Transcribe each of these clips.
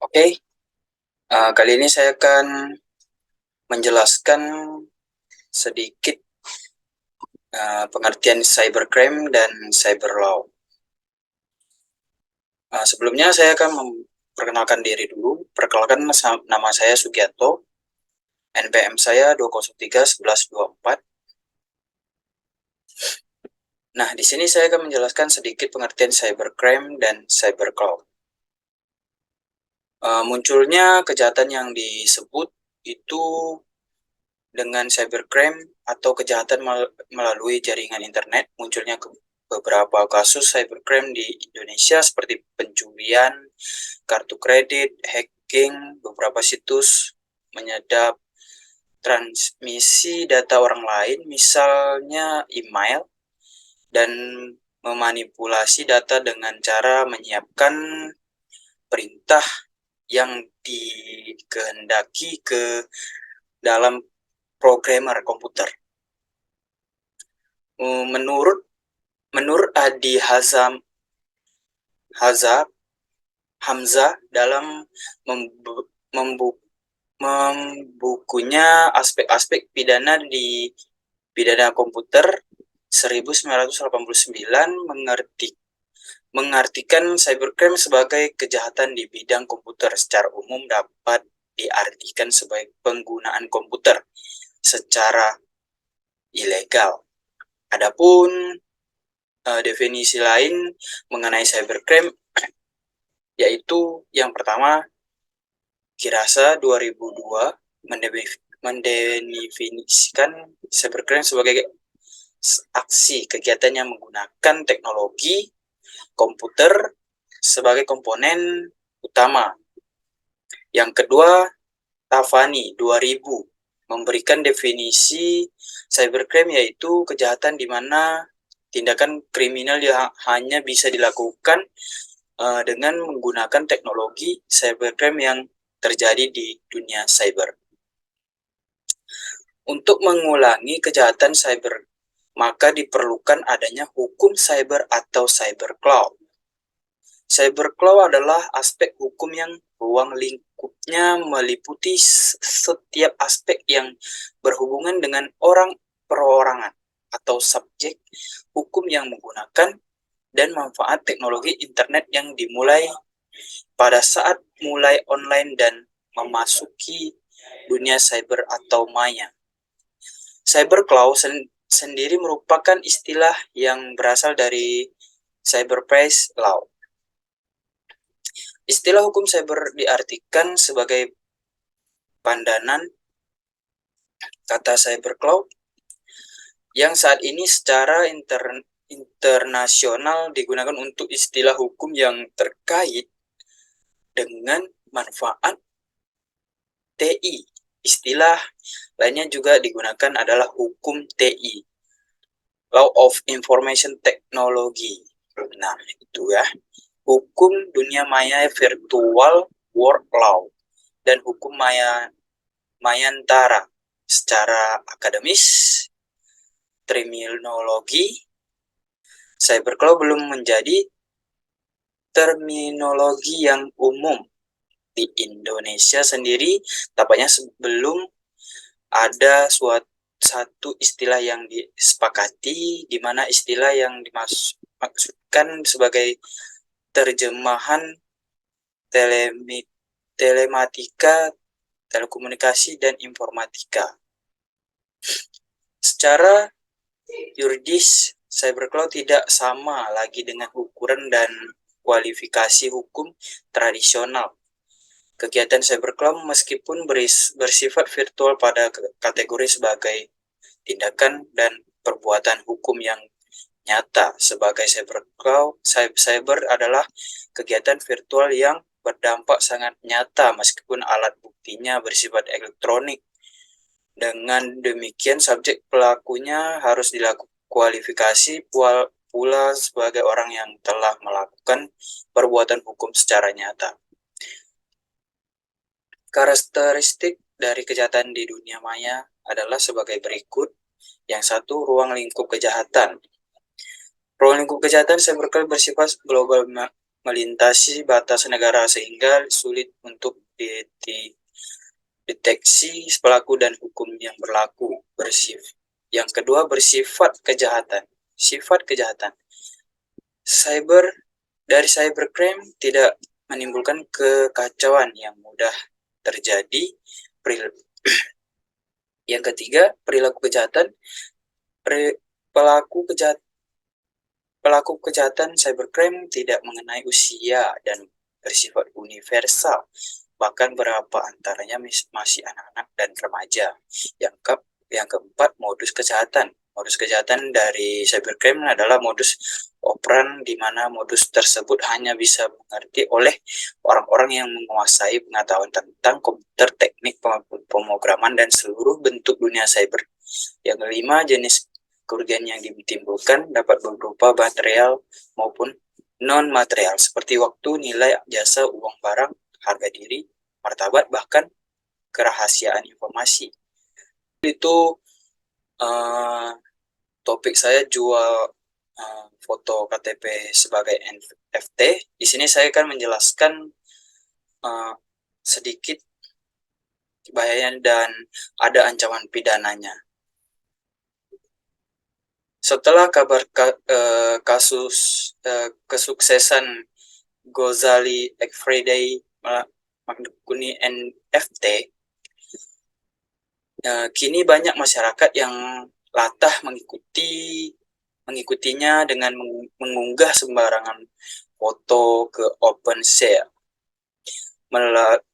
Oke, kali ini saya akan menjelaskan sedikit pengertian cybercrime dan cyber law. Sebelumnya saya akan memperkenalkan diri dulu. Perkenalkan, nama saya Sugiarto, NPM saya 203 1124. Nah, di sini saya akan menjelaskan sedikit pengertian cybercrime dan cyber law. Munculnya kejahatan yang disebut itu dengan cybercrime atau kejahatan melalui jaringan internet. Munculnya beberapa kasus cybercrime di Indonesia seperti pencurian kartu kredit, hacking beberapa situs, menyadap transmisi data orang lain, misalnya email, dan memanipulasi data dengan cara menyiapkan perintah yang dikehendaki ke dalam programmer komputer. Menurut Adi Hamzah dalam membukunya aspek-aspek pidana di pidana komputer 1989 mengartikan cybercrime sebagai kejahatan di bidang komputer secara umum dapat diartikan sebagai penggunaan komputer secara ilegal. Adapun definisi lain mengenai cybercrime yaitu yang pertama, Kirasa 2002 mendefinisikan cybercrime sebagai aksi kegiatan yang menggunakan teknologi komputer sebagai komponen utama. Yang kedua, Tavani 2000 memberikan definisi cybercrime yaitu kejahatan di mana tindakan kriminal yang hanya bisa dilakukan dengan menggunakan teknologi cybercrime yang terjadi di dunia cyber. Untuk mengulangi kejahatan cyber, maka diperlukan adanya hukum cyber atau cyber law. Cyber law adalah aspek hukum yang ruang lingkupnya meliputi setiap aspek yang berhubungan dengan orang perorangan atau subjek hukum yang menggunakan dan manfaat teknologi internet yang dimulai pada saat mulai online dan memasuki dunia cyber atau maya. Cyber law sendiri merupakan istilah yang berasal dari cyberspace law. Istilah hukum cyber diartikan sebagai pandanan kata cyber law yang saat ini secara internasional digunakan untuk istilah hukum yang terkait dengan manfaat TI. Istilah lainnya juga digunakan adalah hukum TI, Law of Information Technology. Nah, itu ya. Hukum dunia maya virtual world law dan hukum mayantara. Secara akademis, terminologi cyber law belum menjadi terminologi yang umum di Indonesia sendiri. Tampaknya sebelum ada satu istilah yang disepakati, di mana istilah yang dimaksudkan sebagai terjemahan telematika, telekomunikasi, dan informatika. Secara yuridis, cyberlaw tidak sama lagi dengan ukuran dan kualifikasi hukum tradisional. Kegiatan cybercrime meskipun bersifat virtual pada kategori sebagai tindakan dan perbuatan hukum yang nyata. Sebagai cyber adalah kegiatan virtual yang berdampak sangat nyata meskipun alat buktinya bersifat elektronik. Dengan demikian, subjek pelakunya harus kualifikasi pula sebagai orang yang telah melakukan perbuatan hukum secara nyata. Karakteristik dari kejahatan di dunia maya adalah sebagai berikut. Yang satu, ruang lingkup kejahatan. Ruang lingkup kejahatan cybercrime bersifat global melintasi batas negara sehingga sulit untuk deteksi pelaku dan hukum yang berlaku. Yang kedua, bersifat kejahatan. Sifat kejahatan. Dari cybercrime tidak menimbulkan kekacauan yang mudah terjadi. Yang ketiga, perilaku kejahatan. Pelaku kejahatan cybercrime tidak mengenai usia dan bersifat universal, bahkan beberapa antaranya masih anak-anak dan remaja. Yang keempat, modus kejahatan. Modus kejahatan dari cybercrime adalah modus operan di mana modus tersebut hanya bisa mengerti oleh orang-orang yang menguasai pengetahuan tentang komputer, teknik pemrograman, dan seluruh bentuk dunia cyber. Yang kelima, jenis kerugian yang ditimbulkan dapat berupa material maupun non-material, seperti waktu, nilai, jasa, uang, barang, harga diri, martabat, bahkan kerahasiaan informasi. Itu topik saya jual foto KTP sebagai NFT. Di sini saya akan menjelaskan sedikit bahayanya dan ada ancaman pidananya. Setelah kabar kasus kesuksesan Ghazali Everyday menekuni NFT, kini banyak masyarakat yang latah mengikutinya dengan mengunggah sembarangan foto ke OpenSea.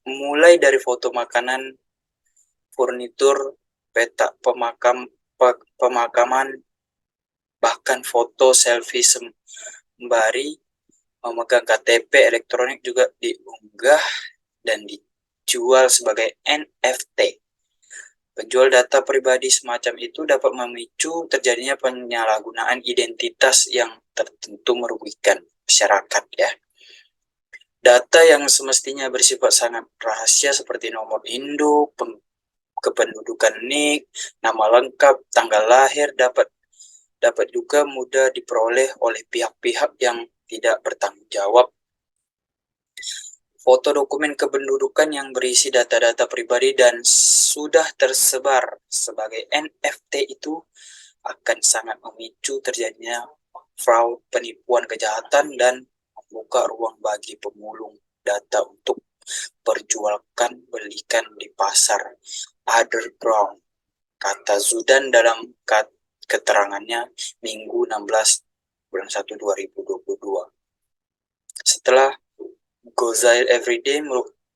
Mulai dari foto makanan, furnitur, peta pemakaman, bahkan foto selfie sembari memegang KTP elektronik juga diunggah dan dijual sebagai NFT. Penjual data pribadi semacam itu dapat memicu terjadinya penyalahgunaan identitas yang tertentu merugikan masyarakat, ya. Data yang semestinya bersifat sangat rahasia seperti nomor induk, kependudukan NIK, nama lengkap, tanggal lahir dapat juga mudah diperoleh oleh pihak-pihak yang tidak bertanggung jawab. Foto dokumen kependudukan yang berisi data-data pribadi dan sudah tersebar sebagai NFT itu akan sangat memicu terjadinya fraud, penipuan, kejahatan, dan membuka ruang bagi pemulung data untuk belikan di pasar underground, kata Zudan dalam keterangannya Minggu 16 bulan 1 2022. Setelah Ghazali Everyday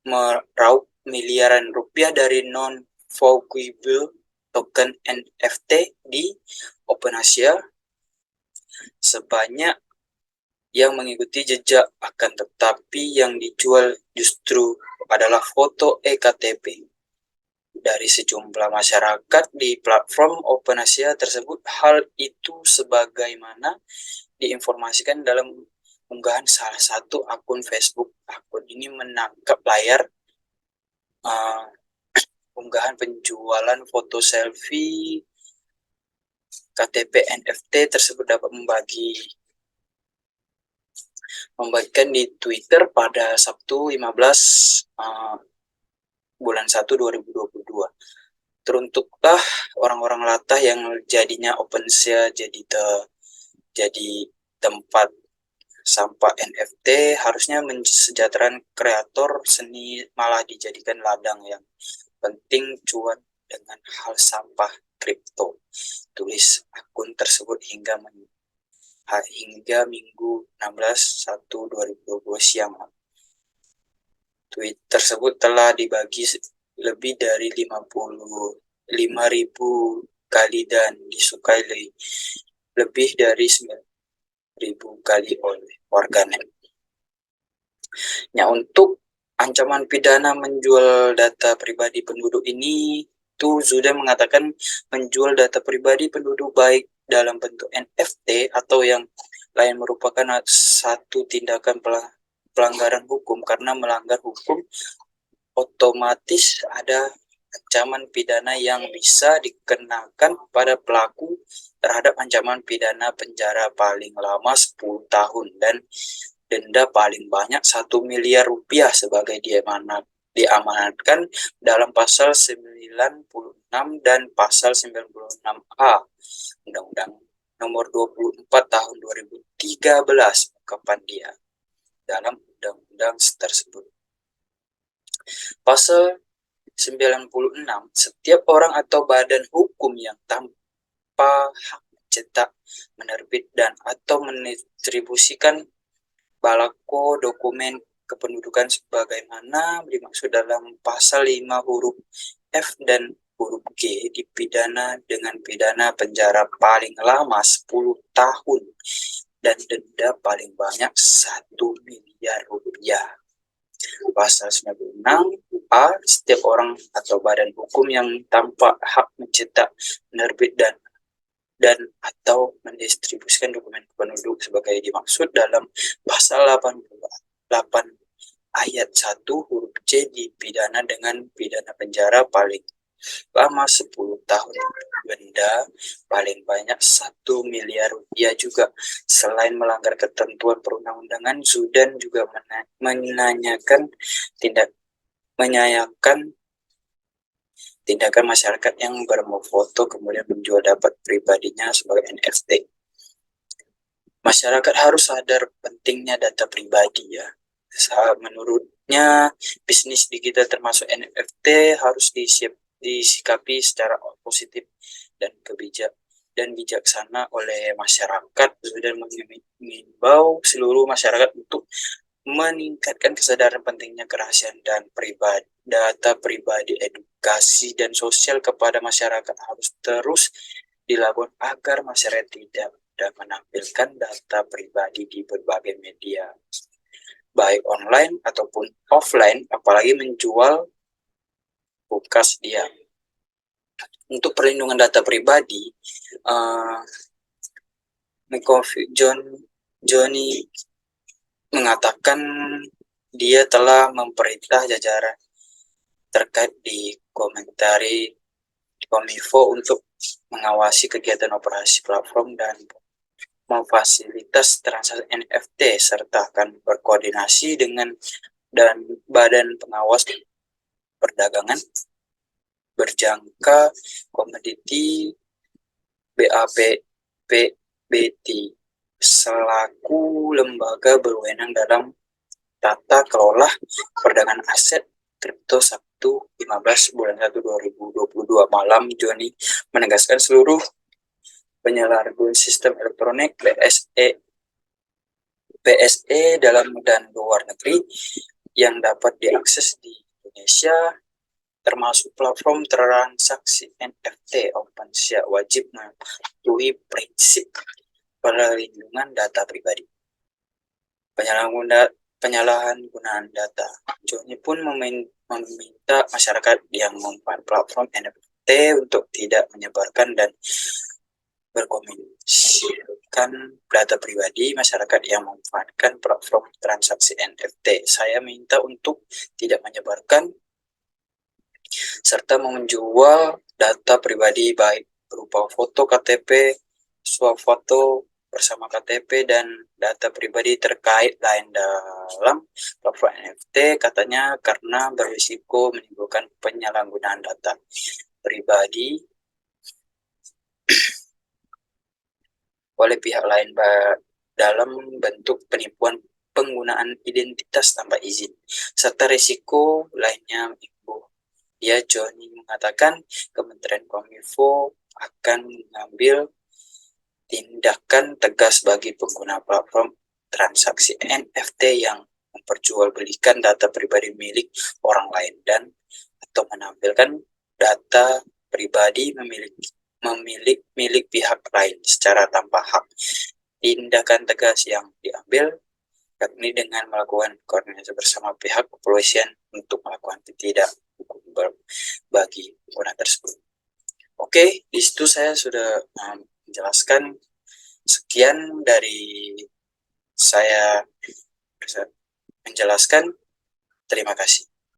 meraup miliaran rupiah dari non-fungible token NFT di OpenSea, sebanyak yang mengikuti jejak, akan tetapi yang dijual justru adalah foto eKTP. Dari sejumlah masyarakat di platform OpenSea tersebut, hal itu sebagaimana diinformasikan dalam unggahan salah satu akun Facebook. Akun ini menangkap layar unggahan penjualan foto selfie KTP NFT tersebut dapat membagikan di Twitter pada Sabtu 15 bulan 1 2022. Teruntuklah orang-orang latah yang jadinya OpenSea jadi tempat sampah NFT, harusnya mensejahterakan kreator seni malah dijadikan ladang yang penting cuan dengan hal sampah kripto, tulis akun tersebut hingga Minggu 16/1/2022 siang. Tweet tersebut telah dibagi lebih dari 55.000 kali dan disukai lebih dari 9.000 kali oleh warganet. Ya, untuk ancaman pidana menjual data pribadi penduduk ini, Zudan mengatakan menjual data pribadi penduduk baik dalam bentuk NFT atau yang lain merupakan satu tindakan pelanggaran hukum. Karena melanggar hukum, otomatis ada ancaman pidana yang bisa dikenakan pada pelaku terhadap ancaman pidana penjara paling lama 10 tahun dan denda paling banyak 1 miliar rupiah sebagai diamanatkan dalam pasal 96 dan pasal 96A Undang-Undang Nomor 24 Tahun 2013 ungkapan dia dalam undang-undang tersebut. Pasal 96, setiap orang atau badan hukum yang tanpa hak mencetak, menerbit dan atau mendistribusikan balako dokumen kependudukan sebagaimana dimaksud dalam pasal 5 huruf F dan huruf G dipidana dengan pidana penjara paling lama 10 tahun dan denda paling banyak 1 miliar rupiah. Pasal 96A, setiap orang atau badan hukum yang tanpa hak mencetak, menerbit dan atau mendistribusikan dokumen penduduk sebagai dimaksud dalam pasal 88 ayat 1 huruf C dipidana dengan pidana penjara paling lama 10 tahun, denda paling banyak 1 miliar rupiah juga. Selain melanggar ketentuan perundang-undangan, Zudan juga menyayangkan tindakan masyarakat yang berfoto kemudian menjual data pribadinya sebagai NFT. Masyarakat harus sadar pentingnya data pribadi ya. Menurutnya, bisnis digital termasuk NFT harus disikapi secara positif dan bijaksana oleh masyarakat dan mengimbau seluruh masyarakat untuk meningkatkan kesadaran pentingnya kerahasiaan dan data pribadi. Edukasi dan sosial kepada masyarakat harus terus dilakukan agar masyarakat tidak menampilkan data pribadi di berbagai media, baik online ataupun offline, apalagi menjual bekas dia. Untuk perlindungan data pribadi, Johnny mengatakan dia telah memerintah jajaran terkait di komentari Kominfo untuk mengawasi kegiatan operasi platform dan memfasilitas transaksi NFT serta akan berkoordinasi dengan Badan Pengawas Perdagangan Berjangka Komoditi BAPPBT selaku lembaga berwenang dalam tata kelola perdagangan aset kripto Sabtu 15 bulan 1 2022 malam. Johnny menegaskan seluruh penyalahgunaan sistem elektronik PSE dalam dan luar negeri yang dapat diakses di Indonesia termasuk platform transaksi NFT OpenSea wajib mematuhi prinsip perlindungan data pribadi. Penyalahgunaan data. Johnny pun meminta masyarakat yang memanfaatkan platform NFT untuk tidak menyebarkan dan berkomunikasikan data pribadi masyarakat yang memanfaatkan platform transaksi NFT. Saya minta untuk tidak menyebarkan serta menjual data pribadi baik berupa foto KTP, swafoto bersama KTP dan data pribadi terkait lain dalam platform NFT, katanya karena berisiko menimbulkan penyalahgunaan data pribadi oleh pihak lain dalam bentuk penipuan penggunaan identitas tanpa izin serta risiko lainnya. Johnny mengatakan Kementerian Kominfo akan mengambil tindakan tegas bagi pengguna platform transaksi NFT yang memperjualbelikan data pribadi milik orang lain dan atau menampilkan data pribadi milik pihak lain secara tanpa hak. Tindakan tegas yang diambil yakni dengan melakukan koordinasi bersama pihak kepolisian untuk melakukan tindak hukum bagi pengguna tersebut. Oke, di situ saya sudah menjelaskan. Sekian dari saya menjelaskan. Terima kasih.